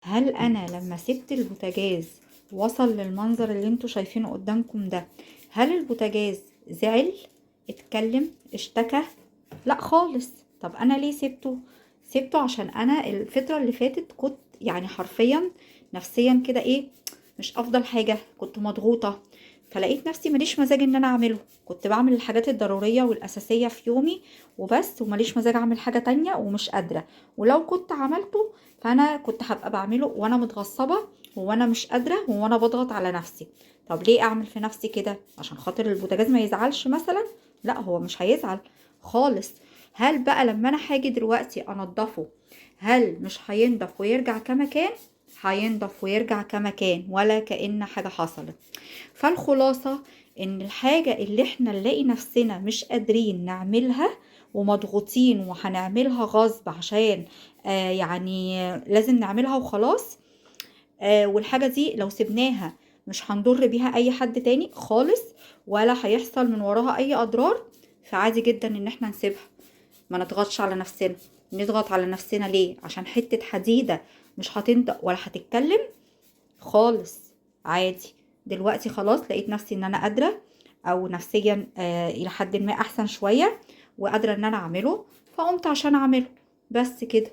هل انا لما سبت البوتاجاز وصل للمنظر اللي انتوا شايفينه قدامكم ده؟ هل البوتاجاز زعل، اتكلم، اشتكى؟ لا خالص. طب انا ليه سبته عشان انا الفترة اللي فاتت كنت يعني حرفيا نفسيا كده ايه، مش افضل حاجة، كنت مضغوطة. فلقيت نفسي ماليش مزاج ان انا اعمله. كنت بعمل الحاجات الضرورية والاساسية في يومي وبس، وماليش مزاج اعمل حاجة تانية ومش قادرة. ولو كنت عملته فانا كنت هبقى بعمله وانا متغصبة وانا مش قادرة وانا بضغط على نفسي. طب ليه اعمل في نفسي كده؟ عشان خاطر البوتاجاز ما يزعلش مثلا؟ لا، هو مش هيزعل خالص. هل بقى لما انا هاجي دلوقتي انضفه، هل مش هينضف ويرجع كما كان؟ هينضف ويرجع كما كان ولا كأن حاجة حصلت. فالخلاصة ان الحاجة اللي احنا نلاقي نفسنا مش قادرين نعملها ومضغوطين وهنعملها غصب عشان يعني لازم نعملها وخلاص. والحاجة دي لو سبناها مش هنضر بيها اي حد تاني خالص، ولا هيحصل من وراها اي اضرار. فعادي جدا ان احنا نسيبها، ما نضغطش على نفسنا. نضغط على نفسنا ليه؟ عشان حتة حديدة مش هتنطق ولا هتتكلم خالص. عادي. دلوقتي خلاص لقيت نفسي ان انا قادرة، او نفسيا الى حد ما احسن شوية، وقادرة ان انا اعمله، فقمت عشان اعمله. بس كده.